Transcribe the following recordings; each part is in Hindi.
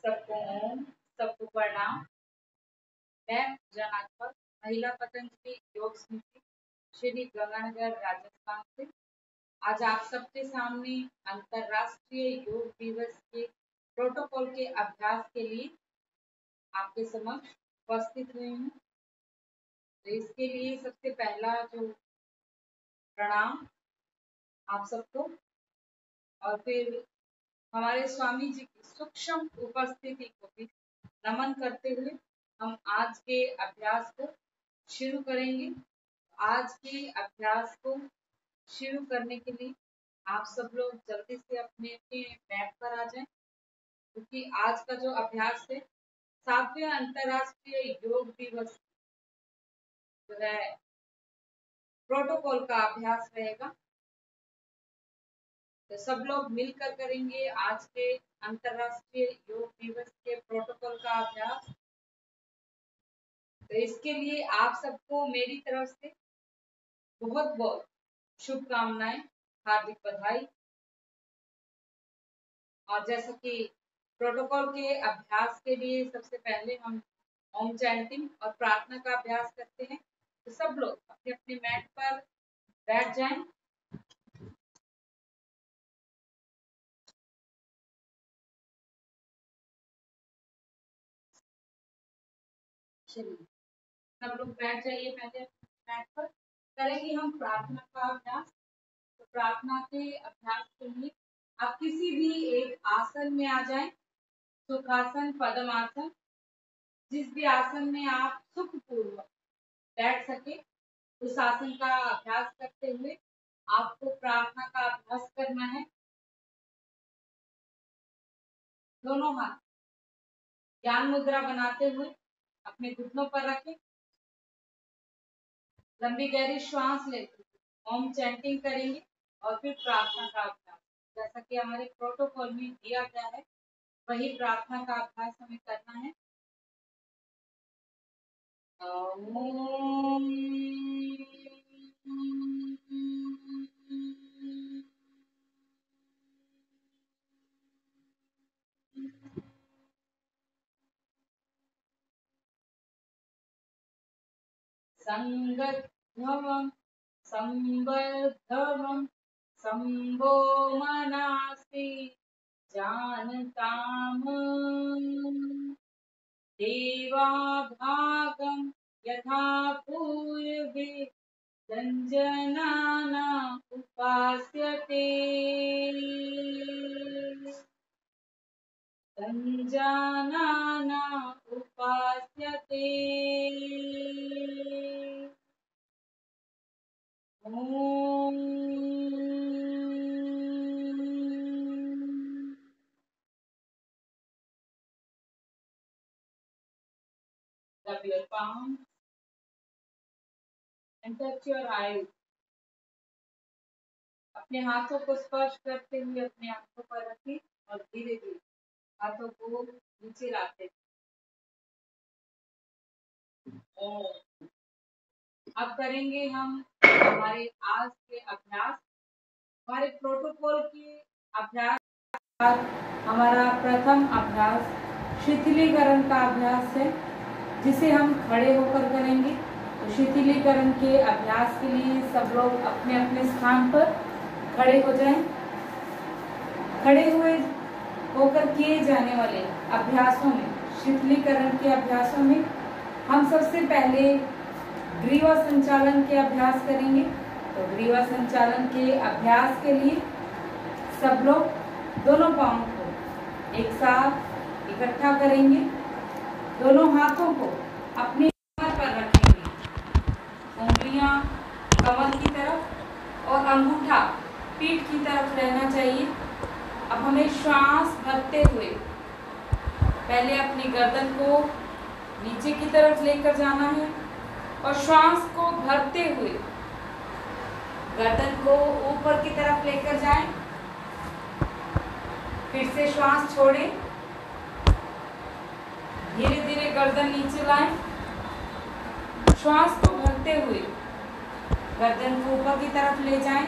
सबको ओम, सबको प्रणाम। मैं जनाकर महिला पतंजलि योग समिति श्री गंगानगर राजस्थान से आज आप सबके सामने अंतर्राष्ट्रीय योग दिवस के प्रोटोकॉल के अभ्यास के लिए आपके समक्ष उपस्थित हुई हूँ। तो इसके लिए सबसे पहला जो प्रणाम आप सबको, और फिर हमारे स्वामी जी की सूक्ष्म उपस्थिति को भी नमन करते हुए हम आज के अभ्यास को शुरू करेंगे। आज के अभ्यास को शुरू करने के लिए आप सब लोग जल्दी से अपने अपने मैट पर आ जाएं, क्योंकि आज का जो अभ्यास है 7वें अंतर्राष्ट्रीय योग दिवस जो है प्रोटोकॉल का अभ्यास रहेगा। तो सब लोग मिलकर करेंगे आज के अंतर्राष्ट्रीय योग दिवस के प्रोटोकॉल का अभ्यास। तो इसके लिए आप सबको मेरी तरफ से बहुत बहुत शुभकामनाएं, हार्दिक बधाई। और जैसा कि प्रोटोकॉल के अभ्यास के लिए सबसे पहले हम ओम चैंटिंग और प्रार्थना का अभ्यास करते हैं। तो सब लोग अपने अपने मैट पर बैठ जाएं। सब लोग बैठ जाइए। पहले मैट पर करेंगे हम प्रार्थना का अभ्यास। तो प्रार्थना के अभ्यास के लिए आप किसी भी एक आसन में आ जाएं, सुखासन, पद्मासन, जिस भी आसन में आप सुखपूर्वक बैठ सके उस आसन का अभ्यास करते हुए आपको प्रार्थना का अभ्यास करना है। दोनों हाथ ज्ञान मुद्रा बनाते हुए अपने घुटनों पर रखें। लंबी गहरी श्वास लेते ओम चैंटिंग करेंगे और फिर प्रार्थना का अभ्यास, जैसा कि हमारे प्रोटोकॉल में दिया गया है वही प्रार्थना का अभ्यास हमें करना है। ओम संगद्धवं संबद्धवं संभो मनासि जानताम देवाभागं यथा पूर्वे संजनाना उपास्यते संजानाना उपास्यते। ओम rub your palms and touch your eyes। अपने हाथों को स्पर्श करते हुए अपने आंखों पर रखें और धीरे धीरे हाथों को नीचे लाते। अब करेंगे हम हमारे आज के अभ्यास। हमारे प्रोटोकॉल के अभ्यास हमारा प्रथम अभ्यास शिथिलीकरण का अभ्यास है, जिसे हम खड़े होकर करेंगे। तो शिथिलीकरण के अभ्यास के लिए सब लोग अपने अपने स्थान पर खड़े हो जाएं। खड़े हुए होकर किए जाने वाले अभ्यासों में, शिथिलीकरण के अभ्यासों में हम सबसे पहले ग्रीवा संचालन के अभ्यास करेंगे। तो ग्रीवा संचालन के अभ्यास के लिए सब लोग दोनों पांवों को एक साथ इकट्ठा करेंगे। दोनों हाथों को अपने कमर पर रखेंगे, उंगलियां कमर की तरफ और अंगूठा पीठ की तरफ रहना चाहिए। अब हमें श्वास भरते हुए पहले अपनी गर्दन को नीचे की तरफ लेकर जाना है और श्वास को भरते हुए गर्दन को ऊपर की तरफ लेकर जाएं। फिर से श्वास छोड़ें, धीरे धीरे गर्दन नीचे लाएं। श्वास को भरते हुए गर्दन को ऊपर की तरफ ले जाएं।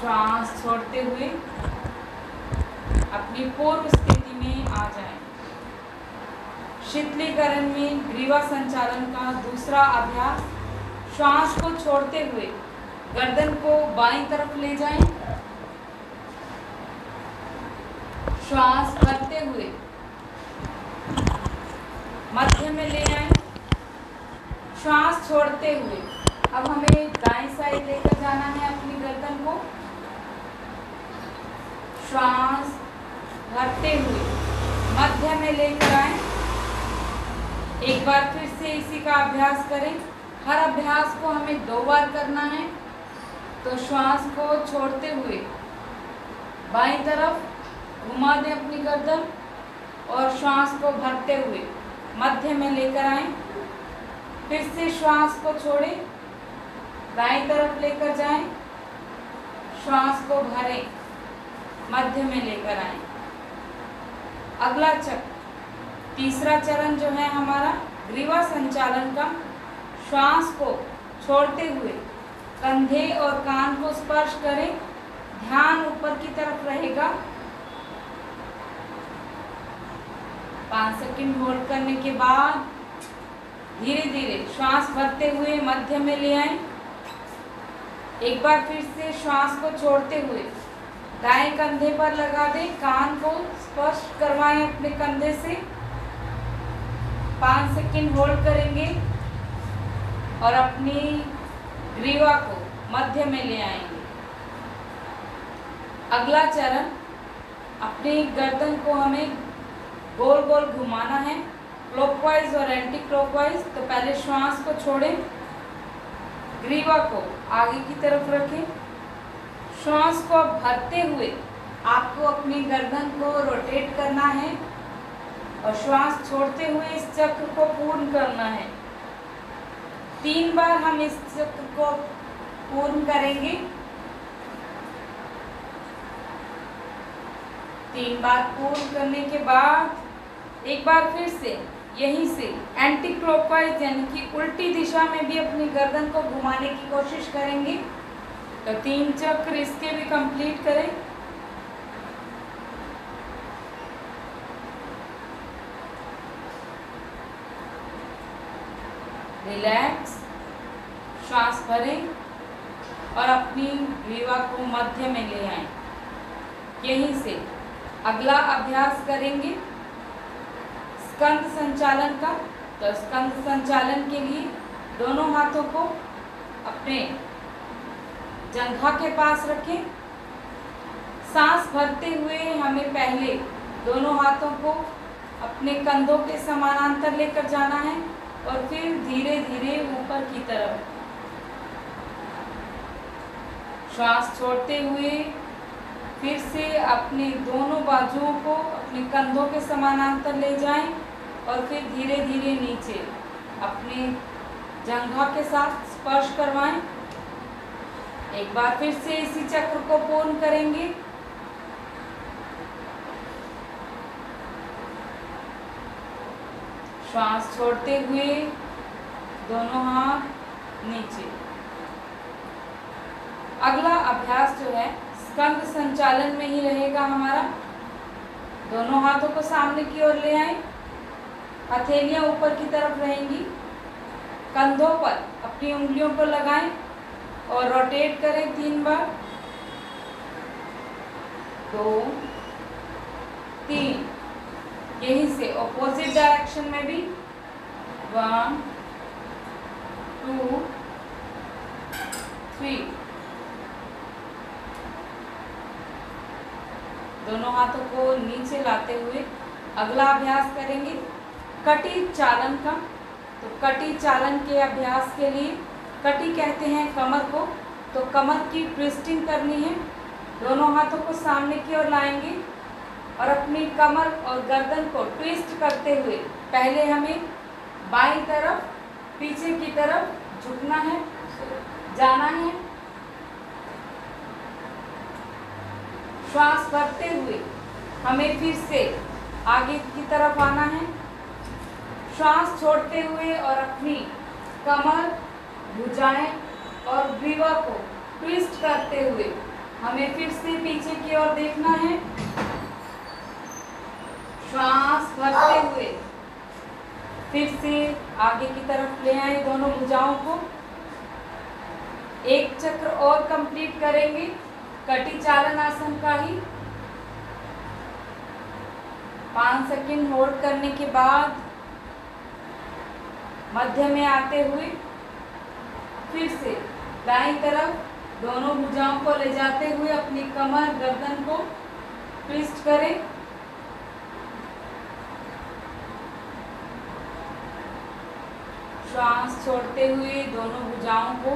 श्वास छोड़ते हुए अपने अपनी पूर्व स्थिति में आ जाएं। शीतलीकरण में ग्रीवा संचालन का दूसरा अभ्यास, श्वास को छोड़ते हुए गर्दन को बाईं तरफ ले जाएं। श्वास भरते हुए मध्य में ले आएं। श्वास छोड़ते हुए अब हमें दाएं साइड लेकर जाना है अपनी गर्दन को। श्वास भरते हुए मध्य में लेकर आएं। एक बार फिर से इसी का अभ्यास करें। हर अभ्यास को हमें 2 बार करना है। तो श्वास को छोड़ते हुए बाईं तरफ घुमा दें अपनी गर्दन और श्वास को भरते हुए मध्य में लेकर आएं। फिर से श्वास को छोड़ें, दाईं तरफ लेकर जाएं, श्वास को भरें, मध्य में लेकर आएं। अगला चक्र, तीसरा चरण जो है हमारा ग्रीवा संचालन का, श्वास को छोड़ते हुए कंधे और कान को स्पर्श करें। ध्यान ऊपर की तरफ रहेगा। 5 सेकंड होल्ड करने के बाद धीरे धीरे श्वास भरते हुए मध्य में ले आएं। एक बार फिर से श्वास को छोड़ते हुए दाएं कंधे पर लगा दें, कान को स्पर्श करवाएं अपने कंधे से। 5 सेकंड होल्ड करेंगे और अपनी ग्रीवा को मध्य में ले आएंगे। अगला चरण, अपनी गर्दन को हमें गोल गोल घुमाना है, क्लॉकवाइज और एंटी क्लॉकवाइज। तो पहले श्वास को छोड़ें, ग्रीवा को आगे की तरफ रखें। श्वास को भरते हुए आपको अपनी गर्दन को रोटेट करना है और श्वास छोड़ते हुए इस चक्र को पूर्ण करना है। 3 बार हम इस चक्र को पूर्ण करेंगे। 3 बार पूर्ण करने के बाद एक बार फिर से यहीं से एंटी क्लॉकवाइज यानी कि उल्टी दिशा में भी अपनी गर्दन को घुमाने की कोशिश करेंगे। तो 3 चक्र इसके भी कंप्लीट करें। रिलैक्स, श्वास भरें और अपनी ग्रीवा को मध्य में ले आएं। यहीं से अगला अभ्यास करेंगे स्कंद संचालन का। तो स्कंद संचालन के लिए दोनों हाथों को अपने जंघा के पास रखें। सांस भरते हुए हमें पहले दोनों हाथों को अपने कंधों के समानांतर लेकर जाना है और फिर धीरे धीरे ऊपर की तरफ श्वास छोड़ते हुए फिर से अपने दोनों बाजुओं को अपने कंधों के समानांतर ले जाएं और फिर धीरे धीरे नीचे अपने जंघा के साथ स्पर्श करवाएं। एक बार फिर से इसी चक्र को पूर्ण करेंगे। श्वास छोड़ते हुए दोनों हाथ नीचे। अगला अभ्यास जो है स्कंद संचालन में ही रहेगा हमारा। दोनों हाथों को सामने की ओर ले आएं, हथेलियां ऊपर की तरफ रहेंगी। कंधों पर अपनी उंगलियों को लगाएं और रोटेट करें 3 बार। 2 3, यहीं से ऑपोजिट डायरेक्शन में भी 1 2 3। दोनों हाथों को नीचे लाते हुए अगला अभ्यास करेंगे कटी चालन का। तो कटी चालन के अभ्यास के लिए, कटी कहते हैं कमर को, तो कमर की ट्विस्टिंग करनी है। दोनों हाथों को सामने की ओर लाएंगे और अपनी कमर और गर्दन को ट्विस्ट करते हुए पहले हमें बाईं तरफ पीछे की तरफ झुकना है, जाना है। श्वास भरते हुए हमें फिर से आगे की तरफ आना है। श्वास छोड़ते हुए और अपनी कमर, भुजाएं और ग्रीवा को ट्विस्ट करते हुए हमें फिर से पीछे की ओर देखना है। फिर से आगे की तरफ ले आए दोनों भुजाओं को। एक चक्र और कंप्लीट करेंगे कटी चालन आसन का ही। 5 सेकंड होल्ड करने के बाद मध्य में आते हुए फिर से दाईं तरफ दोनों भुजाओं को ले जाते हुए अपनी कमर गर्दन को ट्विस्ट करें। श्वास छोड़ते हुए दोनों भुजाओं को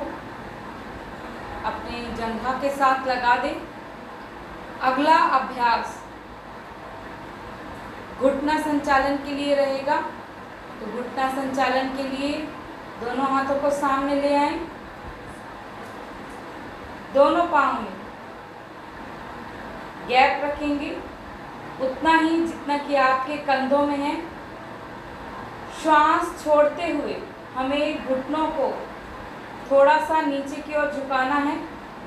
अपने जंघा के साथ लगा दें। अगला अभ्यास घुटना संचालन के लिए रहेगा। तो घुटना संचालन के लिए दोनों हाथों को सामने ले आएं। दोनों पांव में गैप रखेंगे उतना ही जितना कि आपके कंधों में है। श्वास छोड़ते हुए हमें घुटनों को थोड़ा सा नीचे की ओर झुकाना है,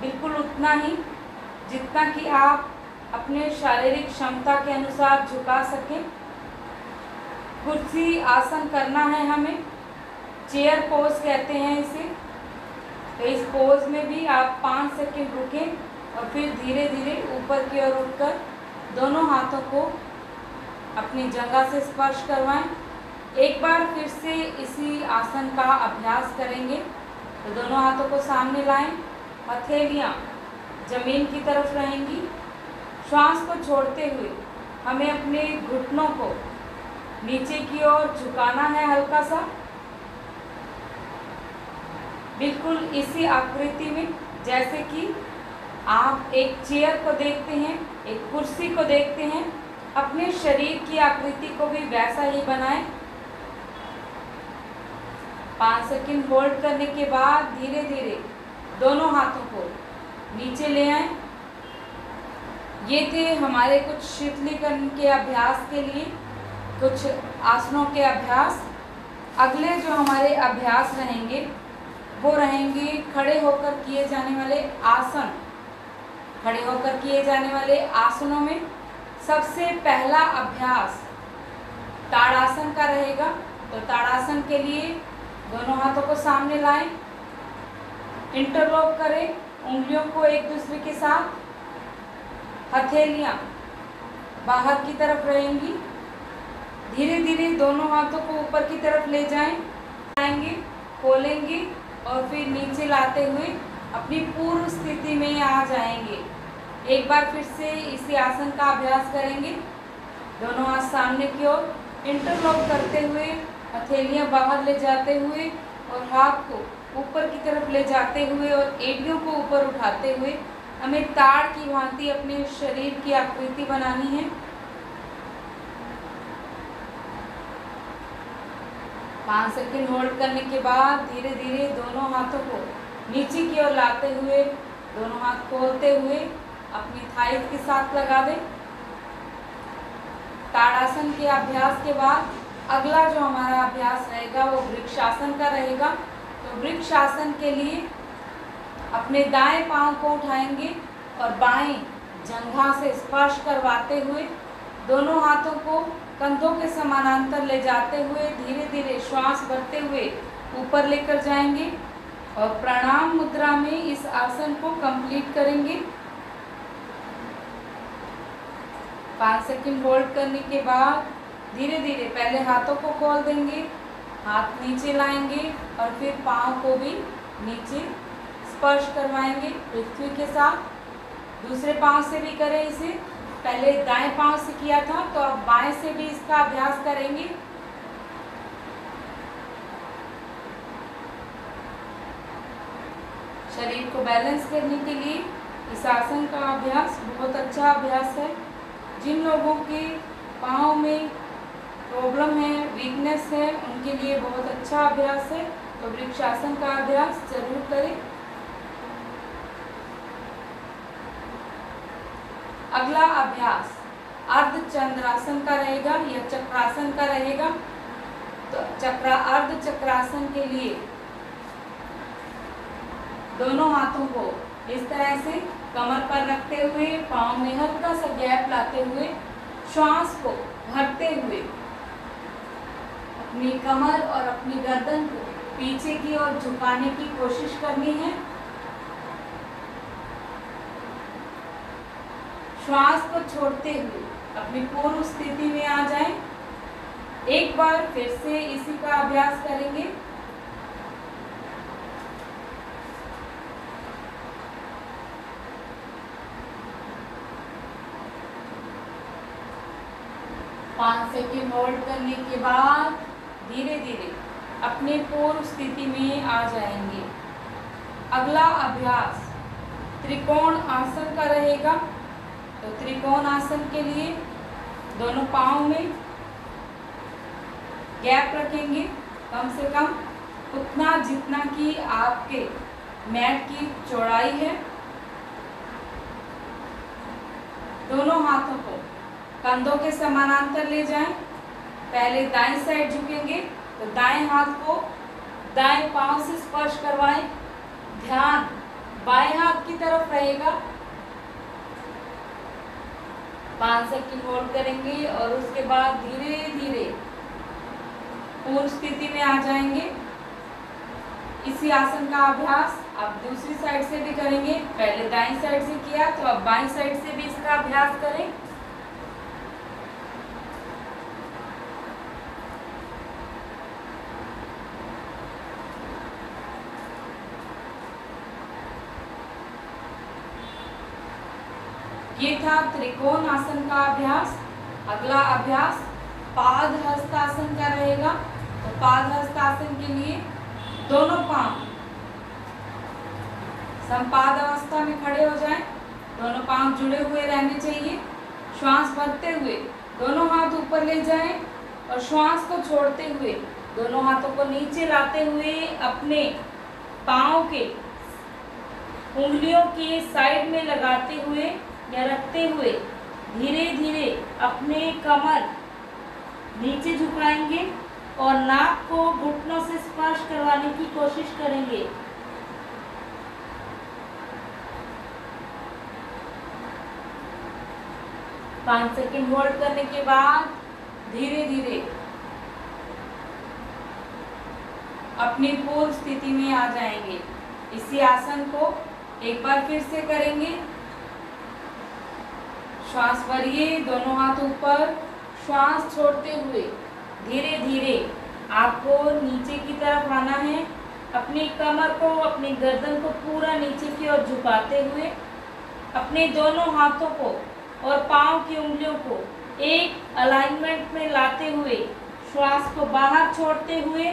बिल्कुल उतना ही जितना कि आप अपने शारीरिक क्षमता के अनुसार झुका सकें। कुर्सी आसन करना है हमें, चेयर पोज कहते हैं इसे। तो इस पोज में भी आप 5 सेकंड रुकें और फिर धीरे धीरे ऊपर की ओर उठकर दोनों हाथों को अपनी जगह से स्पर्श करवाएं। एक बार फिर से इसी आसन का अभ्यास करेंगे। तो दोनों हाथों को सामने लाएं, हथेलियां जमीन की तरफ रहेंगी। श्वास को छोड़ते हुए हमें अपने घुटनों को नीचे की ओर झुकाना है हल्का सा, बिल्कुल इसी आकृति में जैसे कि आप एक चेयर को देखते हैं, एक कुर्सी को देखते हैं। अपने शरीर की आकृति को भी वैसा ही बनाएं। 5 सेकंड होल्ड करने के बाद धीरे धीरे दोनों हाथों को नीचे ले आएं। ये थे हमारे कुछ शीतलीकरण के अभ्यास के लिए कुछ आसनों के अभ्यास। अगले जो हमारे अभ्यास रहेंगे वो रहेंगे खड़े होकर किए जाने वाले आसन। खड़े होकर किए जाने वाले आसनों में सबसे पहला अभ्यास ताड़ासन का रहेगा। तो ताड़ासन के लिए दोनों हाथों को सामने लाएं, इंटरलॉक करें उंगलियों को एक दूसरे के साथ। हथेलियां बाहर की तरफ रहेंगी। धीरे धीरे दोनों हाथों को ऊपर की तरफ ले जाएंगे, खोलेंगे और फिर नीचे लाते हुए अपनी पूर्व स्थिति में आ जाएंगे। एक बार फिर से इसी आसन का अभ्यास करेंगे। दोनों हाथ सामने की ओर इंटरलॉक करते हुए हथेलियां बाहर ले जाते हुए और हाथ को ऊपर की तरफ ले जाते हुए और एड़ियों को ऊपर उठाते हुए हमें ताड़ की भांति अपने शरीर की आकृति बनानी है। 5 सेकंड होल्ड करने के बाद धीरे धीरे दोनों हाथों को नीचे की ओर लाते हुए दोनों हाथ खोलते हुए अपनी थाई के साथ लगा दें। ताड़ासन के अभ्यास के बाद अगला जो हमारा अभ्यास रहेगा वो वृक्षासन का रहेगा। तो वृक्षासन के लिए अपने दाएं पांव को उठाएंगे और बाएं जंघा से स्पर्श करवाते हुए दोनों हाथों को कंधों के समानांतर ले जाते हुए धीरे धीरे श्वास भरते हुए ऊपर लेकर जाएंगे और प्रणाम मुद्रा में इस आसन को कंप्लीट करेंगे। 5 सेकंड होल्ड करने के बाद धीरे धीरे पहले हाथों को खोल देंगे, हाथ नीचे लाएंगे और फिर पाँव को भी नीचे स्पर्श करवाएंगे पृथ्वी के साथ। दूसरे पाँव से भी करें इसे। पहले दाएं पाँव से किया था तो अब बाएं से भी इसका अभ्यास करेंगे। शरीर को बैलेंस करने के लिए इस आसन का अभ्यास बहुत अच्छा अभ्यास है। जिन लोगों के पाँव में प्रॉब्लम है, वीकनेस है, उनके लिए बहुत अच्छा अभ्यास है। तो वृक्षासन का अभ्यास जरूर करें। अगला अभ्यास अर्ध चंद्रासन का रहेगा या चक्रासन का रहेगा। तो अर्ध चक्रासन के लिए दोनों हाथों को इस तरह से कमर पर रखते हुए पाँव में हल्का सा गैप लाते हुए श्वास को भरते हुए अपनी कमर और अपनी गर्दन को पीछे की ओर झुकाने की कोशिश करनी है। श्वास को छोड़ते हुए अपनी पूर्व स्थिति में आ जाएं। एक बार फिर से इसी का अभ्यास करेंगे। पाँच सेकंड होल्ड करने के बाद धीरे धीरे अपने पूर्व स्थिति में आ जाएंगे। अगला अभ्यास त्रिकोण आसन का रहेगा। तो त्रिकोण आसन के लिए दोनों पाँव में गैप रखेंगे, कम से कम उतना जितना कि आपके मैट की चौड़ाई है। दोनों हाथों को कंधों के समानांतर ले जाएं। पहले दाएं साइड झुकेंगे तो दाएं हाथ को दाएं पांव से स्पर्श करवाएं। ध्यान बाएं हाथ की तरफ रहेगा। 5 सेकंड होल्ड करेंगे और उसके बाद धीरे धीरे पूर्व स्थिति में आ जाएंगे। इसी आसन का अभ्यास आप दूसरी साइड से भी करेंगे। पहले दाईं साइड से किया तो अब बाईं साइड से भी इसका अभ्यास करें। ये था त्रिकोण आसन का अभ्यास। अगला अभ्यास पाद हस्तासन का रहेगा। तो पाद हस्तासन के लिए दोनों पांव संपाद अवस्था में खड़े हो जाएं। दोनों पांव जुड़े हुए रहने चाहिए। श्वास भरते हुए दोनों हाथ ऊपर ले जाएं और श्वास को छोड़ते हुए दोनों हाथों को नीचे लाते हुए अपने पांव के उंगलियों के साइड में लगाते हुए या रखते हुए धीरे धीरे अपने कमर नीचे झुकाएंगे और नाक को घुटनों से स्पर्श करवाने की कोशिश करेंगे। पाँच सेकंड होल्ड करने के बाद धीरे धीरे अपनी पूर्व स्थिति में आ जाएंगे। इसी आसन को एक बार फिर से करेंगे। श्वास भरिए, दोनों हाथ ऊपर, श्वास छोड़ते हुए धीरे धीरे आपको नीचे की तरफ आना है। अपनी कमर को, अपनी गर्दन को पूरा नीचे की ओर झुकाते हुए अपने दोनों हाथों को और पांव की उंगलियों को एक अलाइनमेंट में लाते हुए श्वास को बाहर छोड़ते हुए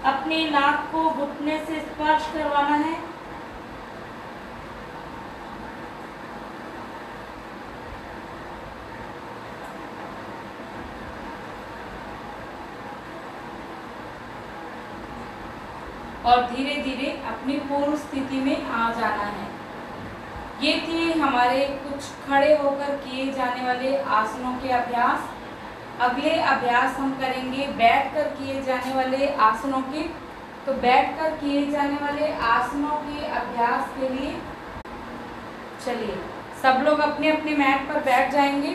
अपने नाक को घुटने से स्पर्श करवाना है। और धीरे धीरे अपनी पूर्व स्थिति में आ जाना है। ये थे हमारे कुछ खड़े होकर किए जाने वाले आसनों के अभ्यास। अगले अभ्यास हम करेंगे बैठकर किए जाने वाले आसनों के। तो बैठकर किए जाने वाले आसनों के अभ्यास के लिए चलिए सब लोग अपने अपने मैट पर बैठ जाएंगे।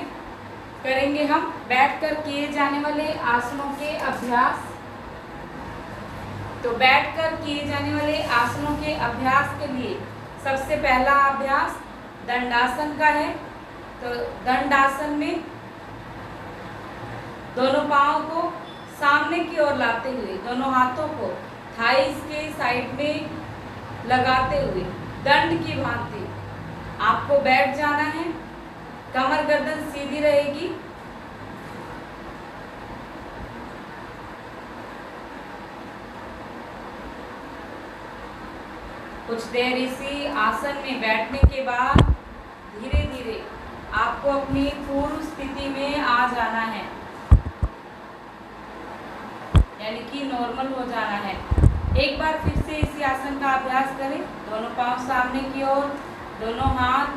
करेंगे हम बैठकर किए जाने वाले आसनों के अभ्यास। तो बैठकर किए जाने वाले आसनों के अभ्यास के लिए सबसे पहला अभ्यास दंडासन का है। तो दंडासन में दोनों पांव को सामने की ओर लाते हुए दोनों हाथों को थाइस के साइड में लगाते हुए दंड की भांति आपको बैठ जाना है। कमर गर्दन सीधी रहेगी। कुछ देर इसी आसन में बैठने के बाद धीरे धीरे आपको अपनी पूर्व स्थिति में आ जाना है, यानी कि नॉर्मल हो जाना है। एक बार फिर से इसी आसन का अभ्यास करें। दोनों पांव सामने की ओर, दोनों हाथ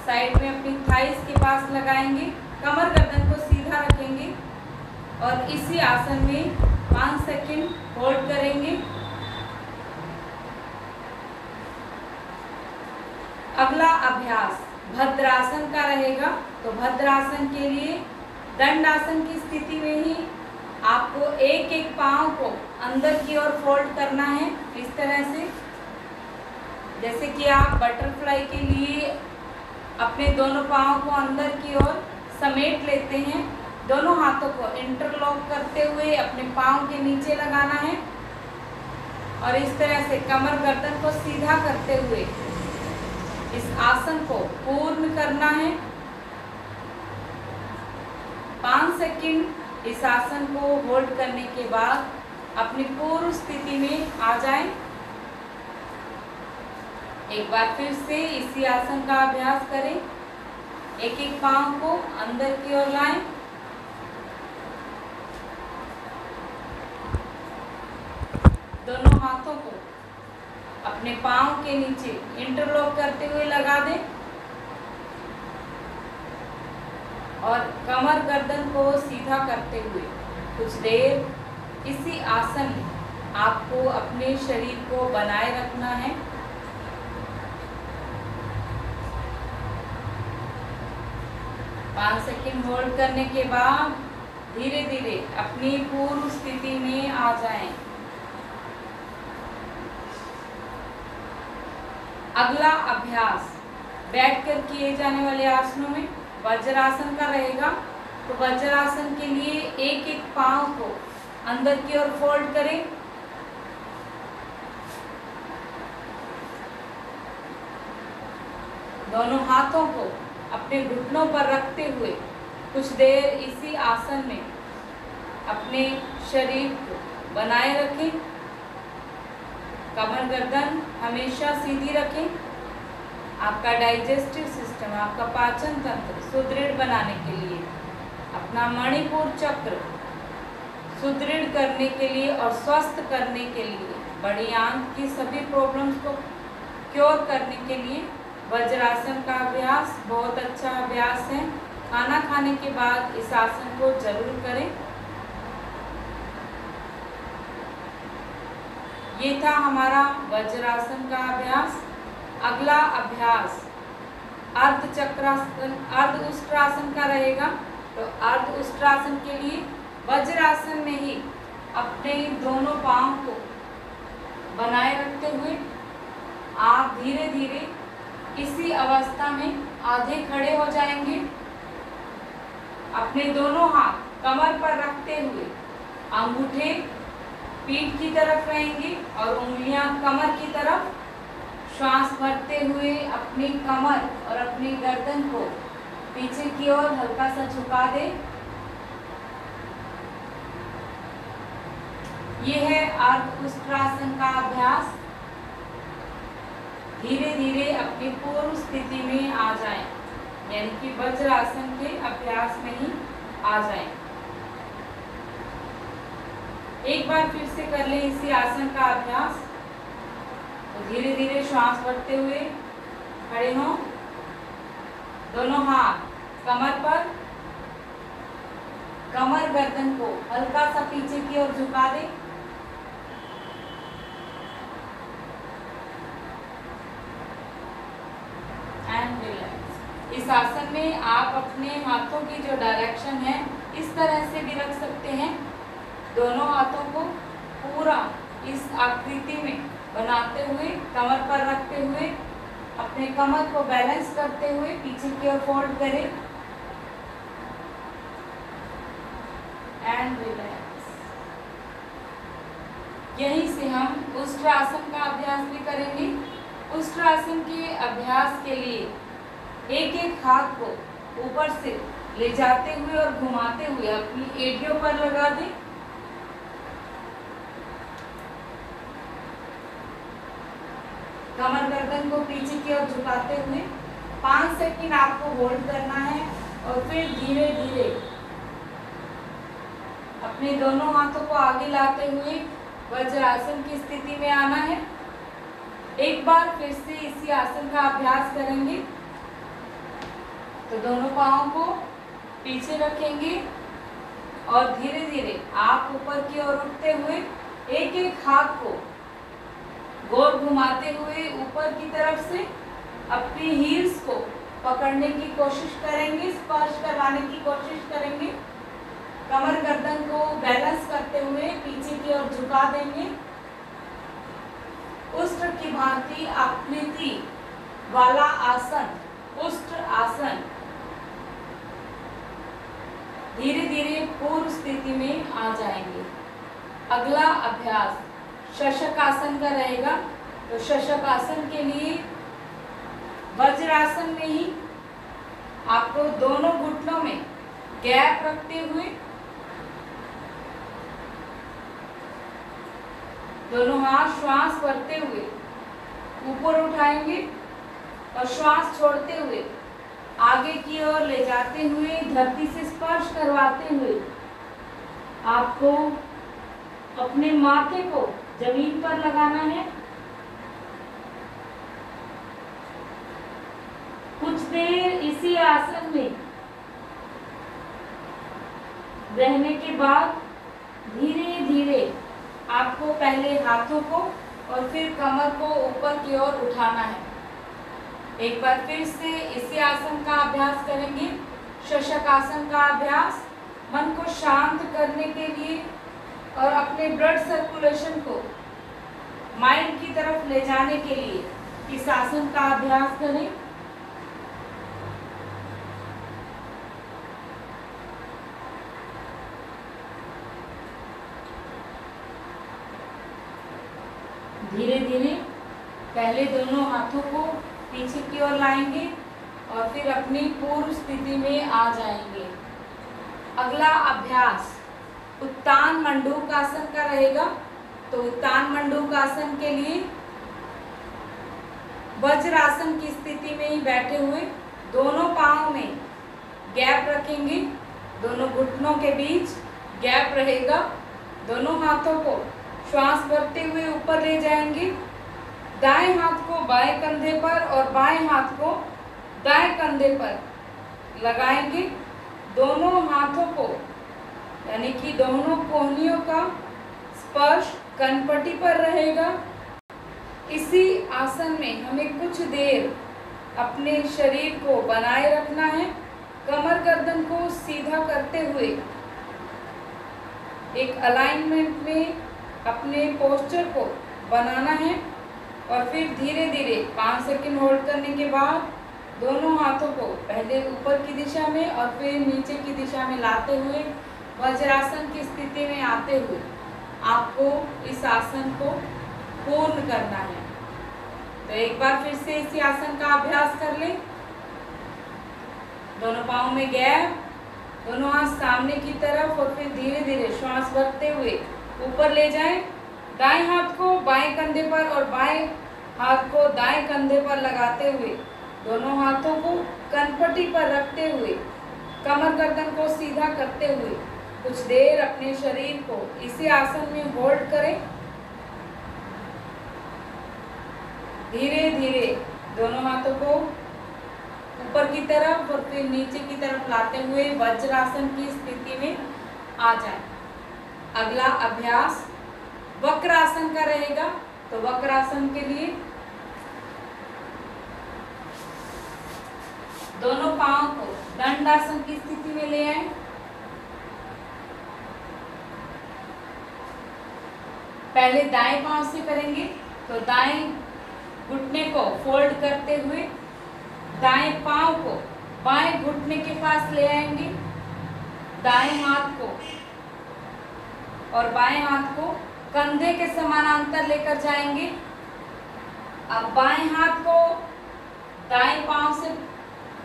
साइड में अपनी थाइस के पास लगाएंगे। कमर गर्दन को सीधा रखेंगे और इसी आसन में 5 सेकंड होल्ड करेंगे। अगला अभ्यास भद्रासन का रहेगा। तो भद्रासन के लिए दंडासन की स्थिति में ही आपको एक एक पाँव को अंदर की ओर फोल्ड करना है, इस तरह से। जैसे कि आप बटरफ्लाई के लिए अपने दोनों पाँव को अंदर की ओर समेट लेते हैं, दोनों हाथों को इंटरलॉक करते हुए अपने पाँव के नीचे लगाना है और इस तरह से कमर गर्दन को सीधा करते हुए इस आसन को पूर्ण करना है। 5 सेकंड इस आसन को होल्ड करने के बाद अपनी पूर्व स्थिति में आ जाएं। एक बार फिर से इसी आसन का अभ्यास करें। एक एक पाँव को अंदर की ओर लाएं, दोनों हाथों को अपने पाँव के नीचे इंटरलॉक करते हुए लगा दें और कमर गर्दन को सीधा करते हुए कुछ देर इसी आसन में आपको अपने शरीर को बनाए रखना है। पाँच सेकंड होल्ड करने के बाद धीरे धीरे अपनी पूर्व स्थिति में आ जाएं। अगला अभ्यास बैठकर किए जाने वाले आसनों में वज्रासन का रहेगा। तो वज्रासन के लिए एक एक पाँव को अंदर की ओर फोल्ड करें, दोनों हाथों को अपने घुटनों पर रखते हुए कुछ देर इसी आसन में अपने शरीर को बनाए रखें। कमर गर्दन हमेशा सीधी रखें। आपका डाइजेस्टिव सिस्टम, आपका पाचन तंत्र सुदृढ़ बनाने के लिए, अपना मणिपुर चक्र सुदृढ़ करने के लिए और स्वस्थ करने के लिए, बड़ी आंत की सभी प्रॉब्लम्स को क्योर करने के लिए वज्रासन का अभ्यास बहुत अच्छा अभ्यास है। खाना खाने के बाद इस आसन को जरूर करें। ये था हमारा वज्रासन का अभ्यास। अगला अभ्यास अर्ध चक्रासन, अर्ध उष्ट्रासन का रहेगा। तो अर्ध उष्ट्रासन के लिए वज्रासन में ही अपने दोनों पाँव को बनाए रखते हुए आप धीरे धीरे इसी अवस्था में आधे खड़े हो जाएंगे। अपने दोनों हाथ कमर पर रखते हुए अंगूठे पीठ की तरफ रहेंगे और उंगलियां कमर की तरफ। श्वास भरते हुए अपनी कमर और अपनी गर्दन को पीछे की ओर हल्का सा झुका दें। ये है अर्ध उष्ट्रासन का अभ्यास। धीरे धीरे अपनी पूर्व स्थिति में आ जाएं, यानी कि वज्रासन के अभ्यास में ही आ जाएं। एक बार फिर से कर लें इसी आसन का अभ्यास। तो धीरे धीरे श्वास भरते हुए खड़े हों, दोनों हाथ कमर पर, कमर गर्दन को हल्का सा पीछे की ओर झुका दें। And relax. इस आसन में आप अपने हाथों की जो डायरेक्शन है इस तरह से भी रख सकते हैं। दोनों हाथों को पूरा इस आकृति में बनाते हुए कमर पर रखते हुए अपने कमर को बैलेंस करते हुए पीछे की ओर फोल्ड करें एंड रिलैक्स। यहीं से हम उष्ट्रासन का अभ्यास भी करेंगे। उष्ट्रासन के अभ्यास के लिए एक एक हाथ को ऊपर से ले जाते हुए और घुमाते हुए अपनी एड़ियों पर लगा दें। कमर गर्दन को पीछे की ओर झुकाते हुए 5 सेकंड आपको होल्ड करना है और फिर धीरे धीरे अपने दोनों हाथों को आगे लाते हुए वज्रासन की स्थिति में आना है। एक बार फिर से इसी आसन का अभ्यास करेंगे। तो दोनों पाँव को पीछे रखेंगे और धीरे धीरे आप ऊपर की ओर उठते हुए एक एक हाथ को गोल घुमाते हुए ऊपर की तरफ से अपनी हील्स को पकड़ने की कोशिश करेंगे, स्पर्श करवाने की कोशिश करेंगे। कमर गर्दन को बैलेंस लगा देंगे। उष्ट की भांति आकृति वाला आसन, उष्ट आसन। धीरे धीरे पूर्व स्थिति में आ जाएंगे। अगला अभ्यास शशकासन का रहेगा। तो शशकासन के लिए वज्रासन में ही आपको दोनों घुटनों में गैप रखते हुए दोनों हाथ श्वास भरते हुए ऊपर उठाएंगे और श्वास छोड़ते हुए आगे की ओर ले जाते हुए धरती से स्पर्श करवाते हुए आपको अपने माथे को जमीन पर लगाना है। कुछ देर इसी आसन में रहने के बाद धीरे धीरे आपको पहले हाथों को और फिर कमर को ऊपर की ओर उठाना है। एक बार फिर से इसी आसन का अभ्यास करेंगे। शशकासन का अभ्यास मन को शांत करने के लिए और अपने ब्लड सर्कुलेशन को माइंड की तरफ ले जाने के लिए इस आसन का अभ्यास करें। धीरे धीरे पहले दोनों हाथों को पीछे की ओर लाएंगे और फिर अपनी पूर्व स्थिति में आ जाएंगे। अगला अभ्यास उत्तान मंडूकासन का रहेगा। तो उत्तान मंडूकासन के लिए वज्रासन की स्थिति में ही बैठे हुए दोनों पांव में गैप रखेंगे। दोनों घुटनों के बीच गैप रहेगा। दोनों हाथों को श्वास भरते हुए ऊपर ले जाएंगे। दाएं हाथ को बाएं कंधे पर और बाएं हाथ को दाएं कंधे पर लगाएंगे। दोनों हाथों को यानी कि दोनों कोहनियों का स्पर्श कनपट्टी पर रहेगा। इसी आसन में हमें कुछ देर अपने शरीर को बनाए रखना है। कमर गर्दन को सीधा करते हुए एक अलाइनमेंट में अपने पोस्चर को बनाना है और फिर धीरे धीरे 5 सेकंड होल्ड करने के बाद दोनों हाथों को पहले ऊपर की दिशा में और फिर नीचे की दिशा में लाते हुए वज्रासन की स्थिति में आते हुए आपको इस आसन को पूर्ण करना है। तो एक बार फिर से इसी आसन का अभ्यास कर लें। दोनों पाँव में गैप, दोनों हाथ सामने की तरफ और फिर धीरे धीरे श्वास भरते हुए ऊपर ले जाएं। दाएं हाथ को बाएं कंधे पर और बाएं हाथ को दाएं कंधे पर लगाते हुए दोनों हाथों को कनपट्टी पर रखते हुए कमर गर्दन को सीधा करते हुए कुछ देर अपने शरीर को इसी आसन में होल्ड करें। धीरे धीरे दोनों हाथों को ऊपर की तरफ और फिर नीचे की तरफ लाते हुए वज्रासन की स्थिति में आ जाएं। अगला अभ्यास वक्रासन का रहेगा। तो वक्रासन के लिए दोनों पांव को दंडासन की स्थिति में ले आए। पहले दाएं पांव से करेंगे। तो दाएं घुटने को फोल्ड करते हुए दाएं पांव को बाएं घुटने के पास ले आएंगे। दाएं हाथ को और बाएं हाथ को कंधे के समानांतर लेकर जाएंगे। अब बाएं हाथ को दाएं पांव से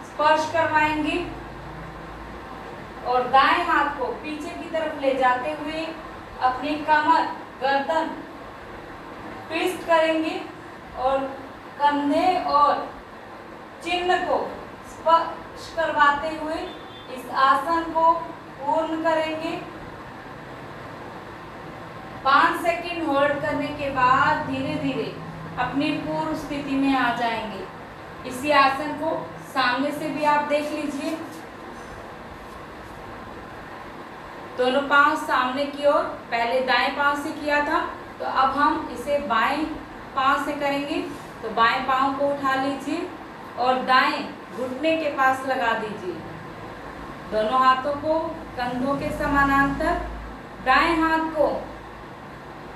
स्पर्श करवाएंगे और दाएं हाथ को पीछे की तरफ ले जाते हुए अपनी कमर गर्दन ट्विस्ट करेंगे और कंधे और चिन्ह को स्पर्श करवाते हुए इस आसन को पूर्ण करेंगे। 5 सेकंड होल्ड करने के बाद धीरे धीरे अपनी पूर्व स्थिति में आ जाएंगे। इसी आसन को सामने से भी आप देख लीजिए। दोनों पांव सामने की ओर, पहले दाएं पांव से किया था तो अब हम इसे बाएं पांव से करेंगे। तो बाएं पांव को उठा लीजिए और दाएं घुटने के पास लगा दीजिए। दोनों हाथों को कंधों के समानांतर, दाएं हाथ को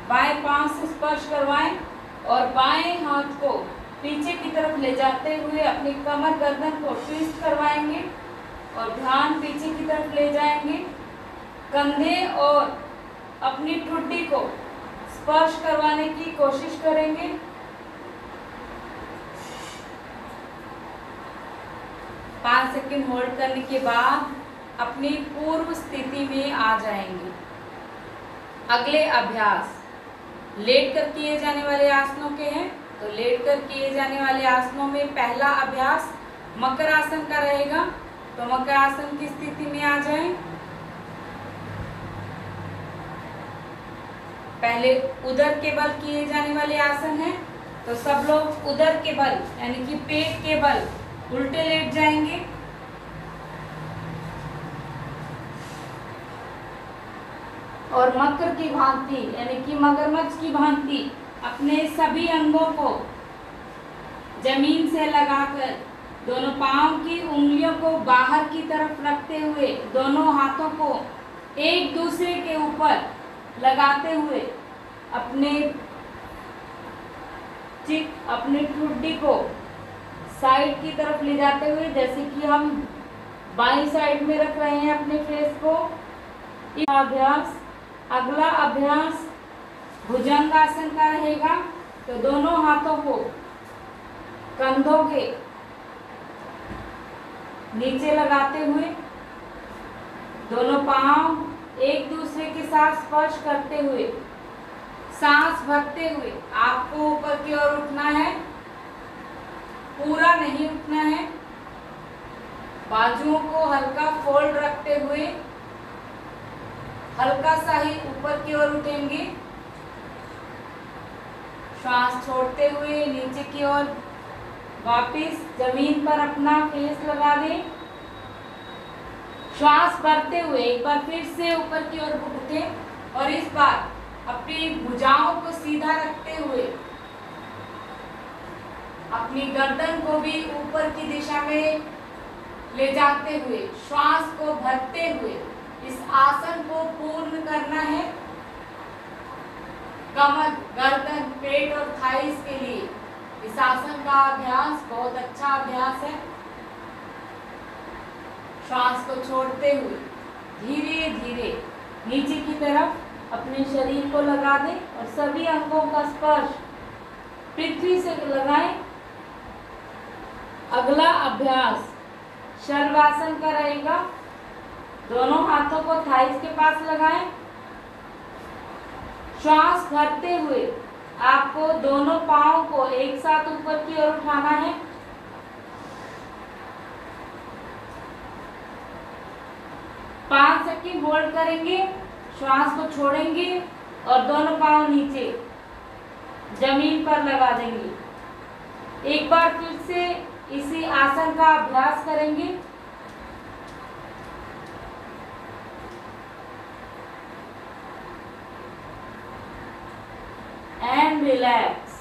बाएं पांव से स्पर्श करवाएं और बाएं हाथ को पीछे की तरफ ले जाते हुए अपनी कमर गर्दन को ट्विस्ट करवाएंगे और ध्यान पीछे की तरफ ले जाएंगे। कंधे और अपनी ठुड्डी को स्पर्श करवाने की कोशिश करेंगे। पाँच सेकंड होल्ड करने के बाद अपनी पूर्व स्थिति में आ जाएंगे। अगले अभ्यास लेट कर किए जाने वाले आसनों के हैं। तो लेट कर किए जाने वाले आसनों में पहला अभ्यास मकर आसन का रहेगा। तो मकर आसन की स्थिति में आ जाएं। पहले उदर के बल किए जाने वाले आसन है। तो सब लोग उदर के बल यानी कि पेट के बल उल्टे लेट जाएंगे। और मकर की भांति यानी कि मगरमच्छ की भांति अपने सभी अंगों को जमीन से लगाकर दोनों पांव की उंगलियों को बाहर की तरफ रखते हुए दोनों हाथों को एक दूसरे के ऊपर लगाते हुए अपने ठुड्डी को साइड की तरफ ले जाते हुए, जैसे कि हम बाईं साइड में रख रहे हैं अपने फेस को। अभ्यास अगला अभ्यास भुजंगासन का रहेगा। तो दोनों हाथों को कंधों के नीचे लगाते हुए दोनों पांव एक दूसरे के साथ स्पर्श करते हुए सांस भरते हुए आपको ऊपर की ओर उठना है, पूरा नहीं उठना है। बाजुओं को हल्का फोल्ड रखते हुए हल्का सा ही ऊपर की ओर उठेंगे। श्वास छोड़ते हुए नीचे की ओर वापिस जमीन पर अपना फेस लगा दें। श्वास भरते हुए एक बार फिर से ऊपर की ओर उठें और इस बार अपनी भुजाओं को सीधा रखते हुए अपनी गर्दन को भी ऊपर की दिशा में ले जाते हुए श्वास को भरते हुए इस आसन को पूर्ण करना है। कमर, गर्दन, पेट और थाइस के लिए इस आसन का अभ्यास बहुत अच्छा अभ्यास है। श्वास को छोड़ते हुए धीरे धीरे नीचे की तरफ अपने शरीर को लगा दें और सभी अंगों का स्पर्श पृथ्वी से लगाएं। अगला अभ्यास शर्वासन का रहेगा। दोनों हाथों को थाइस के पास लगाएं। श्वास भरते हुए आपको दोनों पांव को एक साथ ऊपर की ओर उठाना है। पाँच सेकंड होल्ड करेंगे, श्वास को छोड़ेंगे और दोनों पांव नीचे जमीन पर लगा देंगे। एक बार फिर से इसी आसन का अभ्यास करेंगे। And relax.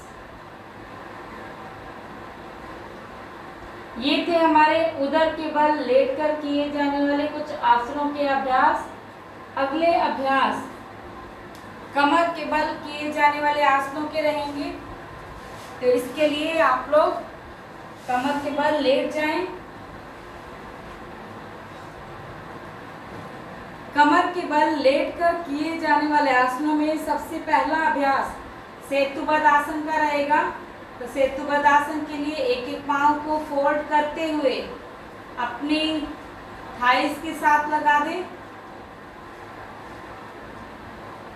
ये थे हमारे उदर के बल लेटकर किए जाने वाले कुछ आसनों के अभ्यास। अगले अभ्यास कमर के बल किए जाने वाले आसनों के रहेंगे। तो इसके लिए आप लोग कमर के बल लेट जाएं। कमर के बल लेटकर किए जाने वाले आसनों में सबसे पहला अभ्यास सेतुबद्ध आसन का रहेगा। तो सेतुबद्ध आसन के लिए एक एक पांव को फोल्ड करते हुए अपनी थाइस के साथ लगा दें।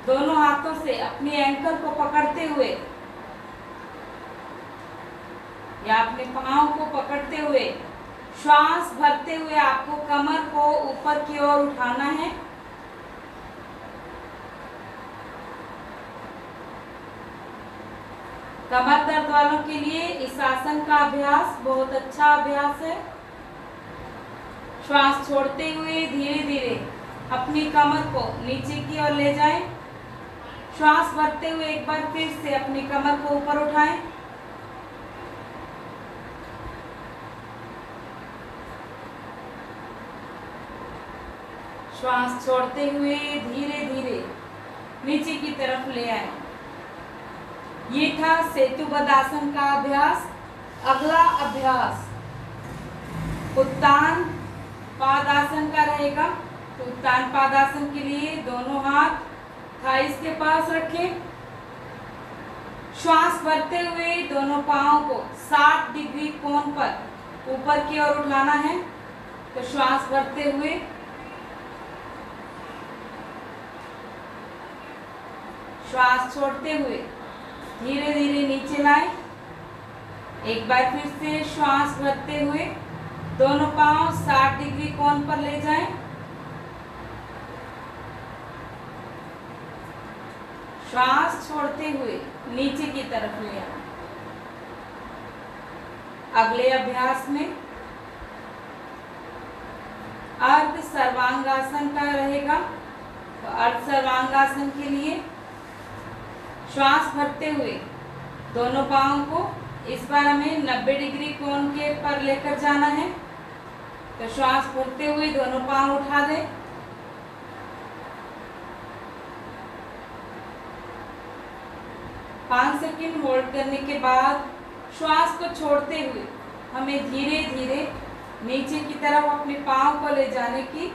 दोनों हाथों से अपनी एंकल को पकड़ते हुए या अपने पांव को पकड़ते हुए श्वास भरते हुए आपको कमर को ऊपर की ओर उठाना है। कमर दर्द वालों के लिए इस आसन का अभ्यास बहुत अच्छा अभ्यास है। श्वास छोड़ते हुए धीरे धीरे अपनी कमर को नीचे की ओर ले जाएं। श्वास भरते हुए एक बार फिर से अपनी कमर को ऊपर उठाएं। श्वास छोड़ते हुए धीरे धीरे नीचे की तरफ ले आएं। ये था सेतुबद्ध आसन का अभ्यास। अगला अभ्यास उत्तान पादासन का रहेगा। तो उत्तान पादासन के लिए दोनों हाथ थाइस के पास रखें। श्वास भरते हुए दोनों पांवों को 60 डिग्री कोण पर ऊपर की ओर उठाना है। तो श्वास भरते हुए श्वास छोड़ते हुए धीरे धीरे नीचे लाएं। एक बार फिर से श्वास भरते हुए दोनों पांव 60 डिग्री कोण पर ले जाएं। श्वास छोड़ते हुए नीचे की तरफ ले आएं। अगले अभ्यास में अर्ध सर्वांगासन का रहेगा। तो अर्ध सर्वांगासन के लिए श्वास भरते हुए दोनों पांवों को इस बार हमें 90 डिग्री कोण के पर लेकर जाना है। तो श्वास भरते हुए दोनों पांव उठा दें। पाँच सेकंड होल्ड करने के बाद श्वास को छोड़ते हुए हमें धीरे धीरे नीचे की तरफ अपने पांव को ले जाने की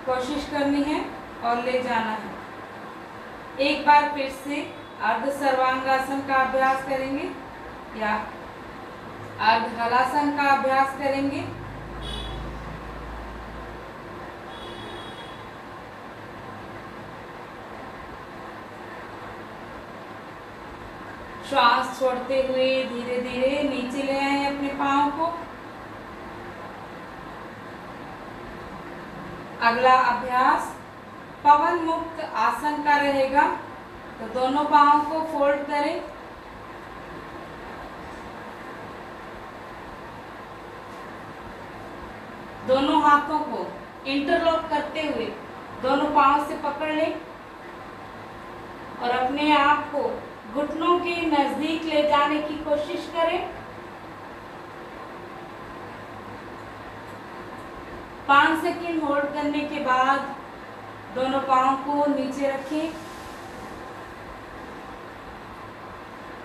कोशिश करनी है और ले जाना है। एक बार फिर से अर्ध सर्वांगासन का अभ्यास करेंगे या अर्ध हलासन का अभ्यास करेंगे। श्वास छोड़ते हुए धीरे धीरे नीचे ले आए अपने पांव को। अगला अभ्यास पवन मुक्त आसन का रहेगा। तो दोनों पांव को फोल्ड करें। दोनों हाथों को इंटरलॉक करते हुए दोनों पांव से पकड़ लें और अपने आप को घुटनों के नजदीक ले जाने की कोशिश करें। 5 सेकंड होल्ड करने के बाद दोनों पांव को नीचे रखें।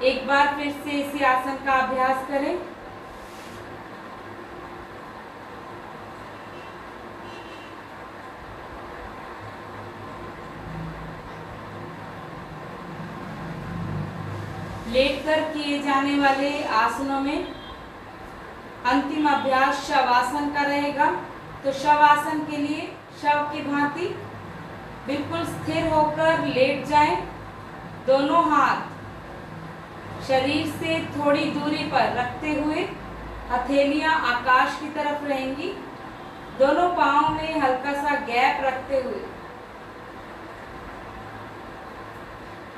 एक बार फिर से इसी आसन का अभ्यास करें। लेटकर किए जाने वाले आसनों में अंतिम अभ्यास शवासन का रहेगा। तो शवासन के लिए शव की भांति बिल्कुल स्थिर होकर लेट जाएं। दोनों हाथ शरीर से थोड़ी दूरी पर रखते हुए हथेलियां आकाश की तरफ रहेंगी। दोनों पांव में हल्का सा गैप रखते हुए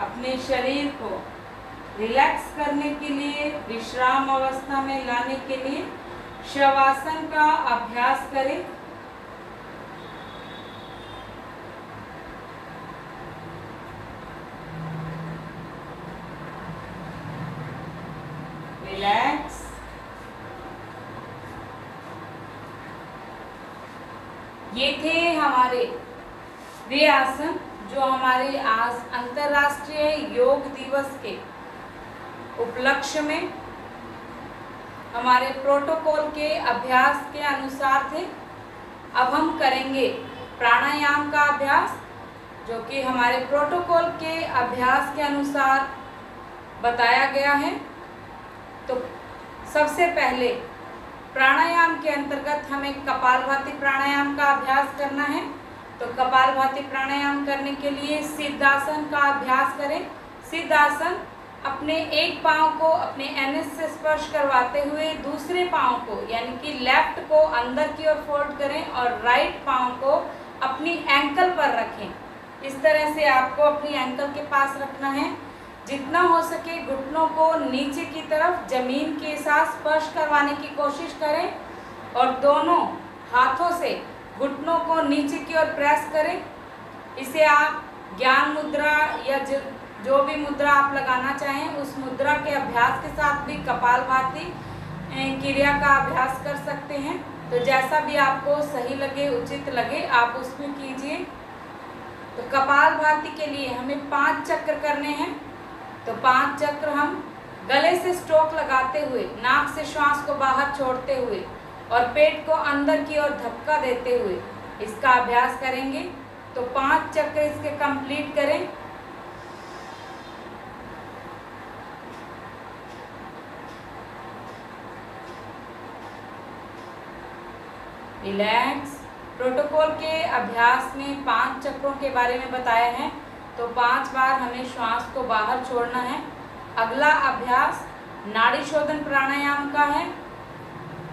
अपने शरीर को रिलैक्स करने के लिए, विश्राम अवस्था में लाने के लिए शवासन का अभ्यास करें। रिलैक्स। ये थे हमारे वे आसन जो हमारे आज अंतर्राष्ट्रीय योग दिवस के उपलक्ष्य में हमारे प्रोटोकॉल के अभ्यास के अनुसार थे। अब हम करेंगे प्राणायाम का अभ्यास जो कि हमारे प्रोटोकॉल के अभ्यास के अनुसार बताया गया है। तो सबसे पहले प्राणायाम के अंतर्गत हमें कपालभाति प्राणायाम का अभ्यास करना है। तो कपालभाति प्राणायाम करने के लिए सिद्धासन का अभ्यास करें। सिद्धासन अपने एक पांव को अपने एनएस से स्पर्श करवाते हुए दूसरे पांव को यानी कि लेफ्ट को अंदर की ओर फोल्ड करें और राइट पांव को अपनी एंकल पर रखें। इस तरह से आपको अपनी एंकल के पास रखना है। जितना हो सके घुटनों को नीचे की तरफ जमीन के साथ स्पर्श करवाने की कोशिश करें और दोनों हाथों से घुटनों को नीचे की ओर प्रेस करें। इसे आप ज्ञान मुद्रा या जो भी मुद्रा आप लगाना चाहें उस मुद्रा के अभ्यास के साथ भी कपालभाति क्रिया का अभ्यास कर सकते हैं। तो जैसा भी आपको सही लगे, उचित लगे, आप उसमें कीजिए। तो कपालभाति के लिए हमें 5 चक्र करने हैं। तो 5 चक्र हम गले से स्ट्रोक लगाते हुए, नाक से श्वास को बाहर छोड़ते हुए और पेट को अंदर की ओर धक्का देते हुए इसका अभ्यास करेंगे। तो 5 चक्र इसके कंप्लीट करें। रिलैक्स। प्रोटोकॉल के अभ्यास में 5 चक्रों के बारे में बताया है, तो 5 बार हमें श्वास को बाहर छोड़ना है। अगला अभ्यास नाड़ी शोधन प्राणायाम का है,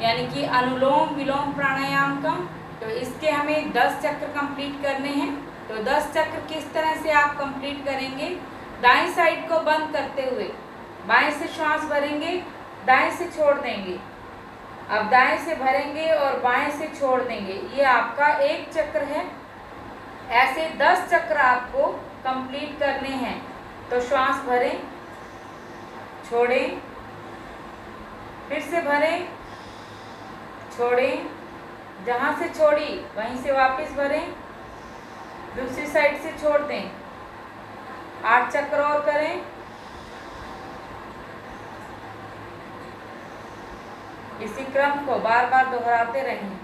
यानी कि अनुलोम विलोम प्राणायाम का। तो इसके हमें 10 चक्र कंप्लीट करने हैं। तो 10 चक्र किस तरह से आप कंप्लीट करेंगे? दाएं साइड को बंद करते हुए बाएं से श्वास भरेंगे, दाएं से छोड़ देंगे। अब दाएं से भरेंगे और बाएं से छोड़ देंगे। ये आपका 1 चक्र है। ऐसे 10 चक्र आपको कंप्लीट करने हैं। तो श्वास भरें, छोड़ें, फिर से भरें, छोड़ें, जहाँ से छोड़ी वहीं से वापस भरें, दूसरी साइड से छोड़ दें। 8 चक्र और करें। इसी क्रम को बार बार दोहराते रहें।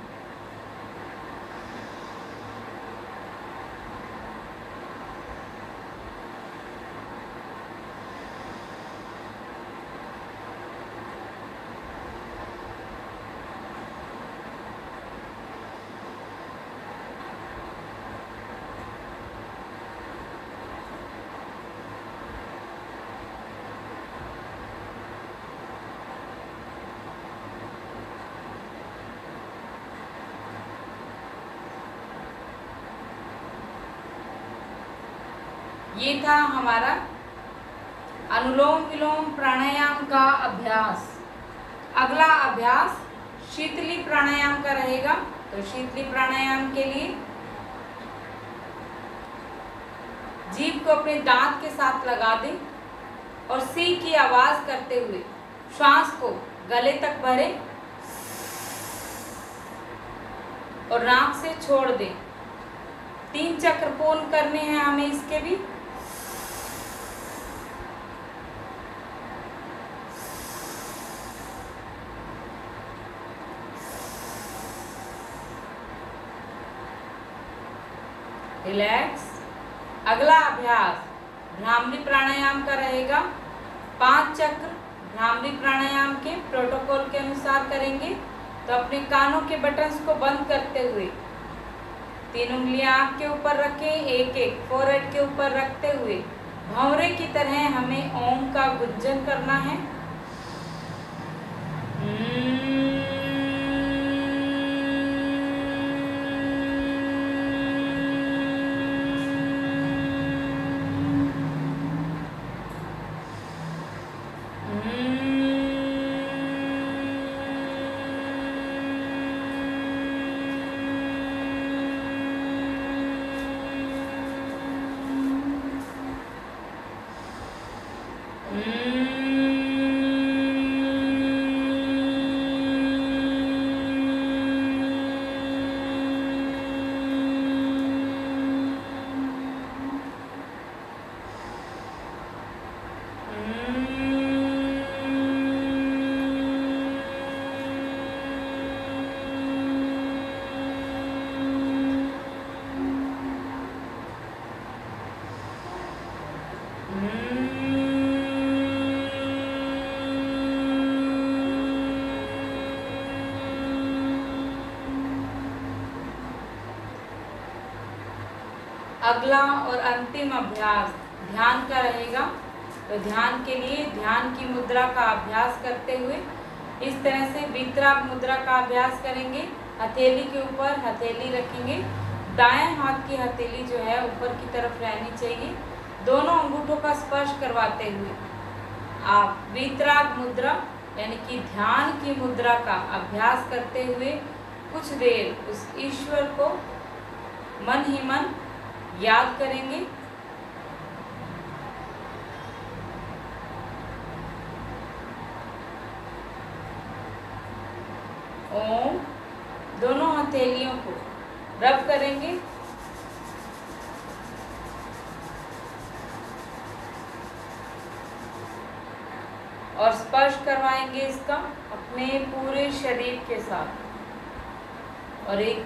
ये था हमारा अनुलोम विलोम प्राणायाम का अभ्यास। अगला अभ्यास शीतली प्राणायाम का रहेगा। तो शीतली प्राणायाम के लिए जीभ को अपने दांत के साथ लगा दें और सी की आवाज करते हुए श्वास को गले तक भरें और नाक से छोड़ दें। 3 चक्र पूर्ण करने हैं हमें इसके भी। रिलैक्स। अगला अभ्यास भ्रामरी प्राणायाम का रहेगा। 5 चक्र भ्रामरी प्राणायाम के प्रोटोकॉल के अनुसार करेंगे। तो अपने कानों के बटन्स को बंद करते हुए 3 उंगलियां आँख के ऊपर रखें, एक फोरहेड के ऊपर रखते हुए भंवरे की तरह हमें ओम का गुंजन करना है। अगला और अंतिम अभ्यास ध्यान का रहेगा। तो ध्यान के लिए ध्यान की मुद्रा का अभ्यास करते हुए इस तरह से वितराग मुद्रा का अभ्यास करेंगे। हथेली के ऊपर हथेली रखेंगे। दाएं हाथ की हथेली जो है ऊपर की तरफ रहनी चाहिए। दोनों अंगूठों का स्पर्श करवाते हुए आप वितराग मुद्रा यानी कि ध्यान की मुद्रा का अभ्यास करते हुए कुछ देर उस ईश्वर को मन ही मन याद करेंगे। ओम। दोनों हथेलियों को रब करेंगे। और स्पर्श करवाएंगे इसका अपने पूरे शरीर के साथ, और एक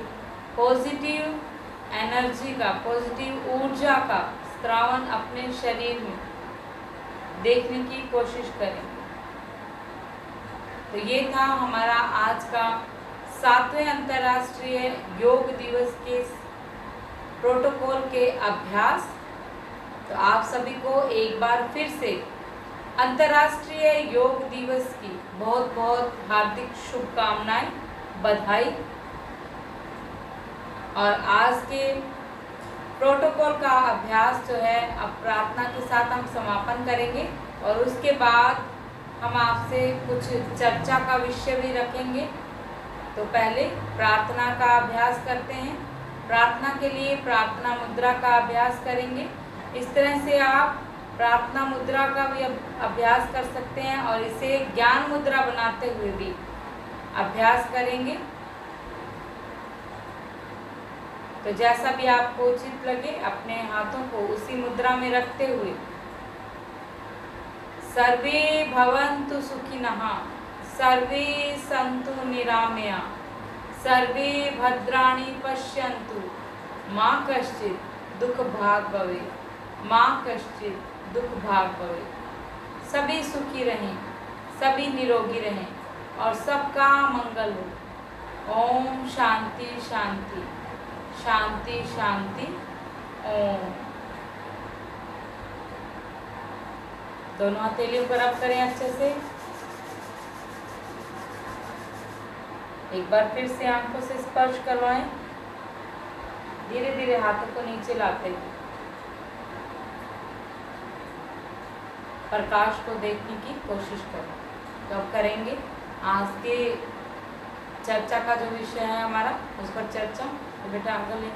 पॉजिटिव एनर्जी का, पॉजिटिव ऊर्जा का स्त्रावन अपने शरीर में देखने की कोशिश करें। तो ये था हमारा आज का 7वें अंतर्राष्ट्रीय योग दिवस के प्रोटोकॉल के अभ्यास। तो आप सभी को एक बार फिर से अंतर्राष्ट्रीय योग दिवस की बहुत बहुत हार्दिक शुभकामनाएं, बधाई। और आज के प्रोटोकॉल का अभ्यास जो है अब प्रार्थना के साथ हम समापन करेंगे, और उसके बाद हम आपसे कुछ चर्चा का विषय भी रखेंगे। तो पहले प्रार्थना का अभ्यास करते हैं। प्रार्थना के लिए प्रार्थना मुद्रा का अभ्यास करेंगे। इस तरह से आप प्रार्थना मुद्रा का भी अभ्यास कर सकते हैं और इसे ज्ञान मुद्रा बनाते हुए भी अभ्यास करेंगे। तो जैसा भी आपको उचित लगे अपने हाथों को उसी मुद्रा में रखते हुए सर्वे भवन्तु सुखिनः, सर्वे सन्तु निरामया, सर्वे भद्राणि पश्यन्तु, मा कश्चित् दुःख भाग् भवेत्, मा कश्चित् दुःख भाग् भवेत्। सभी सुखी रहें, सभी निरोगी रहें और सबका मंगल हो। ओम शांति शांति शांति शांति ओम। दोनों हथेलियों पर रब करें अच्छे से। एक बार फिर से आंखों से स्पर्श करवाएं, धीरे धीरे हाथों को नीचे लाते हैं, प्रकाश को देखने की कोशिश करें। तो अब करेंगे आज के चर्चा का जो विषय है हमारा, उस पर चर्चा। तो बेटा आगे ले।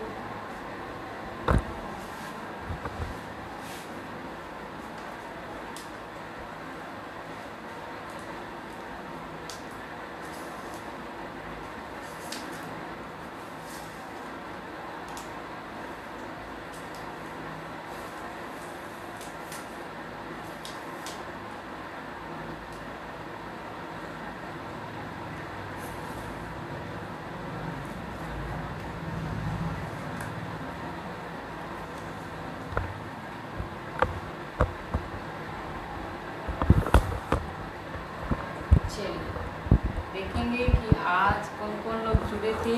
देखेंगे कि आज कौन कौन लोग जुड़े थे,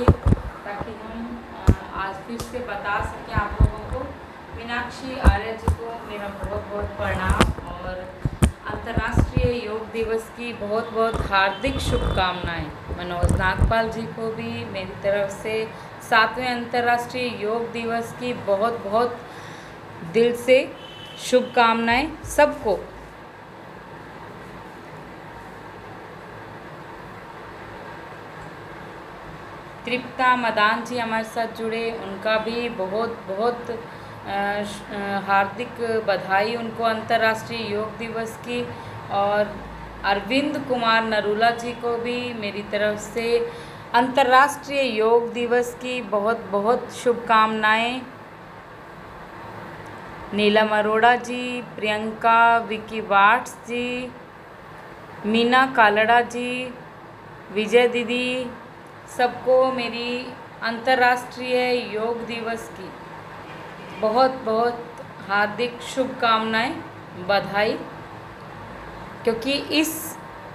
ताकि हम आज फिर से बता सकें आप लोगों को। मीनाक्षी आर्य जी को मेरा बहुत बहुत प्रणाम और अंतर्राष्ट्रीय योग दिवस की बहुत बहुत हार्दिक शुभकामनाएं। मनोज नागपाल जी को भी मेरी तरफ से 7वें अंतर्राष्ट्रीय योग दिवस की बहुत बहुत दिल से शुभकामनाएं सबको। तृप्ता मदान जी हमारे साथ जुड़े, उनका भी बहुत बहुत हार्दिक बधाई उनको अंतर्राष्ट्रीय योग दिवस की। और अरविंद कुमार नरूला जी को भी मेरी तरफ से अंतर्राष्ट्रीय योग दिवस की बहुत बहुत शुभकामनाएं। नीलम अरोड़ा जी, प्रियंका विकी वाट्स जी, मीना कालड़ा जी, विजय दीदी, सबको मेरी अंतर्राष्ट्रीय योग दिवस की बहुत बहुत हार्दिक शुभकामनाएं, बधाई। क्योंकि इस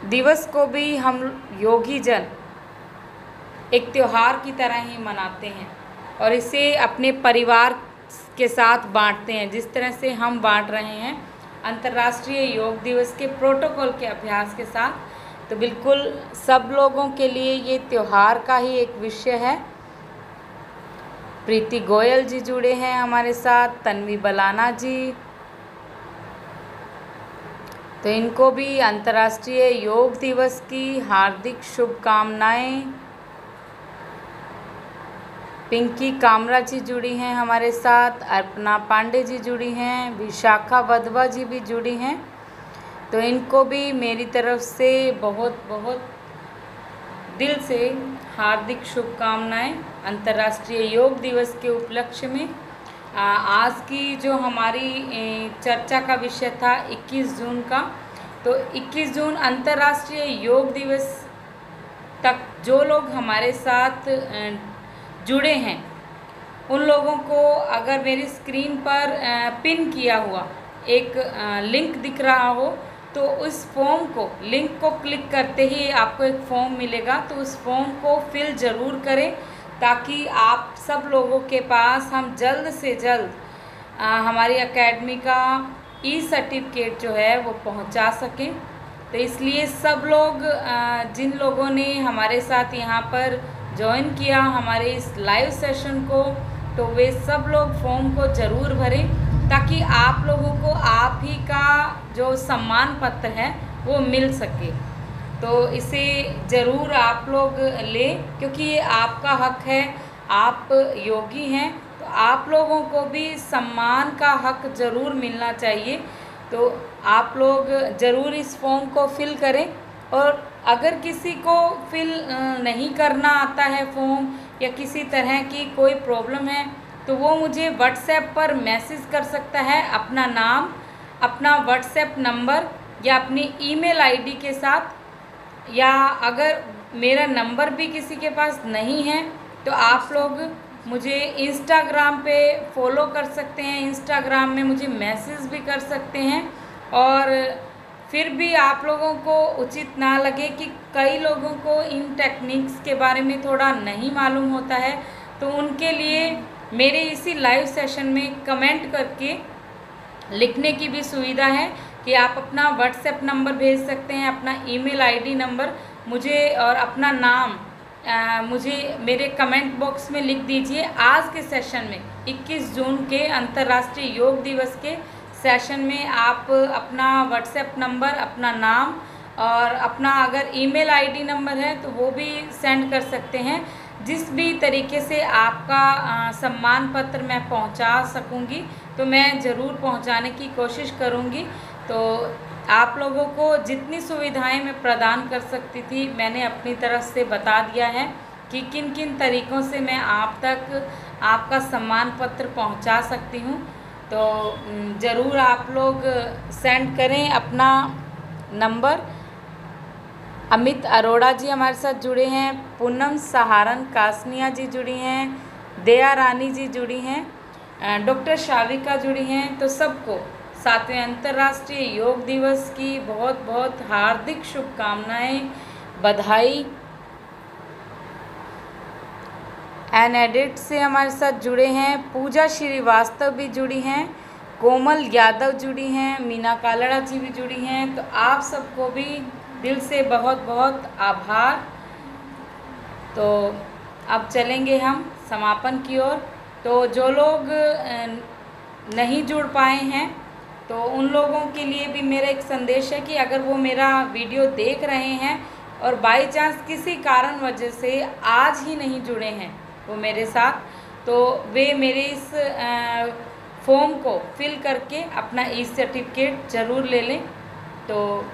दिवस को भी हम योगी जन एक त्यौहार की तरह ही मनाते हैं और इसे अपने परिवार के साथ बांटते हैं, जिस तरह से हम बांट रहे हैं अंतर्राष्ट्रीय योग दिवस के प्रोटोकॉल के अभ्यास के साथ। तो बिल्कुल सब लोगों के लिए ये त्यौहार का ही एक विषय है। प्रीति गोयल जी जुड़े हैं हमारे साथ, तन्वी बलाना जी, तो इनको भी अंतर्राष्ट्रीय योग दिवस की हार्दिक शुभकामनाएं। पिंकी कामरा जी जुड़ी हैं हमारे साथ, अर्पणा पांडे जी जुड़ी हैं, विशाखा वधवा जी भी जुड़ी हैं, तो इनको भी मेरी तरफ से बहुत बहुत दिल से हार्दिक शुभकामनाएं अंतर्राष्ट्रीय योग दिवस के उपलक्ष्य में। आज की जो हमारी चर्चा का विषय था 21 जून का, तो 21 जून अंतर्राष्ट्रीय योग दिवस तक जो लोग हमारे साथ जुड़े हैं उन लोगों को अगर मेरी स्क्रीन पर पिन किया हुआ एक लिंक दिख रहा हो तो उस फॉर्म को लिंक को क्लिक करते ही आपको एक फॉर्म मिलेगा, तो उस फॉर्म को फिल ज़रूर करें ताकि आप सब लोगों के पास हम जल्द से जल्द हमारी एकेडमी का ई सर्टिफिकेट जो है वो पहुंचा सकें। तो इसलिए सब लोग जिन लोगों ने हमारे साथ यहाँ पर ज्वाइन किया हमारे इस लाइव सेशन को, तो वे सब लोग फॉर्म को ज़रूर भरें ताकि आप लोगों को आप ही का जो सम्मान पत्र है वो मिल सके। तो इसे ज़रूर आप लोग लें क्योंकि ये आपका हक है, आप योगी हैं तो आप लोगों को भी सम्मान का हक ज़रूर मिलना चाहिए। तो आप लोग ज़रूर इस फॉर्म को फिल करें, और अगर किसी को फिल नहीं करना आता है फॉर्म या किसी तरह की कोई प्रॉब्लम है तो वो मुझे व्हाट्सएप पर मैसेज कर सकता है अपना नाम, अपना व्हाट्सएप नंबर या अपनी ईमेल आईडी के साथ, या अगर मेरा नंबर भी किसी के पास नहीं है तो आप लोग मुझे इंस्टाग्राम पे फॉलो कर सकते हैं, इंस्टाग्राम में मुझे मैसेज भी कर सकते हैं। और फिर भी आप लोगों को उचित ना लगे कि कई लोगों को इन टेक्निक्स के बारे में थोड़ा नहीं मालूम होता है, तो उनके लिए मेरे इसी लाइव सेशन में कमेंट करके लिखने की भी सुविधा है कि आप अपना व्हाट्सएप नंबर भेज सकते हैं, अपना ईमेल आईडी नंबर मुझे और अपना नाम मुझे मेरे कमेंट बॉक्स में लिख दीजिए। आज के सेशन में 21 जून के अंतर्राष्ट्रीय योग दिवस के सेशन में आप अपना व्हाट्सएप नंबर, अपना नाम और अपना अगर ईमेल आईडी नंबर है तो वो भी सेंड कर सकते हैं। जिस भी तरीके से आपका सम्मान पत्र मैं पहुंचा सकूंगी तो मैं ज़रूर पहुंचाने की कोशिश करूंगी। तो आप लोगों को जितनी सुविधाएं मैं प्रदान कर सकती थी मैंने अपनी तरफ से बता दिया है कि किन किन तरीक़ों से मैं आप तक आपका सम्मान पत्र पहुंचा सकती हूं। तो ज़रूर आप लोग सेंड करें अपना नंबर। अमित अरोड़ा जी हमारे साथ जुड़े हैं, पूनम सहारन कासनिया जी जुड़ी हैं, दया रानी जी जुड़ी हैं, डॉक्टर शाविका जुड़ी हैं। तो सबको 7वें अंतर्राष्ट्रीय योग दिवस की बहुत बहुत हार्दिक शुभकामनाएं, बधाई। एनएडिट से हमारे साथ जुड़े हैं पूजा श्रीवास्तव भी जुड़ी हैं, कोमल यादव जुड़ी हैं, मीना कालड़ा जी भी जुड़ी हैं। तो आप सबको भी दिल से बहुत बहुत आभार। तो अब चलेंगे हम समापन की ओर। तो जो लोग नहीं जुड़ पाए हैं तो उन लोगों के लिए भी मेरा एक संदेश है कि अगर वो मेरा वीडियो देख रहे हैं और बाय चांस किसी कारण वजह से आज ही नहीं जुड़े हैं वो मेरे साथ, तो वे मेरे इस फॉर्म को फिल करके अपना ई सर्टिफिकेट ज़रूर ले लें। तो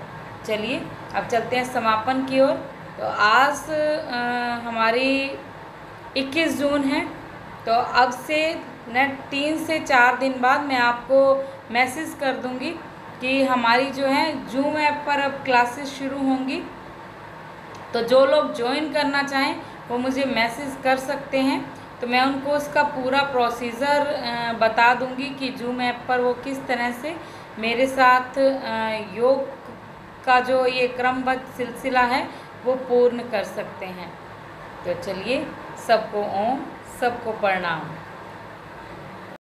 चलिए अब चलते हैं समापन की ओर। तो आज हमारी 21 जून है, तो अब से न 3 से 4 दिन बाद मैं आपको मैसेज कर दूंगी कि हमारी जो है जूम ऐप पर अब क्लासेस शुरू होंगी। तो जो लोग ज्वाइन करना चाहें वो मुझे मैसेज कर सकते हैं, तो मैं उनको उसका पूरा प्रोसीजर बता दूंगी कि जूम ऐप पर वो किस तरह से मेरे साथ योग का जो ये क्रमबद्ध सिलसिला है वो पूर्ण कर सकते हैं। तो चलिए सबको ओम, सबको प्रणाम।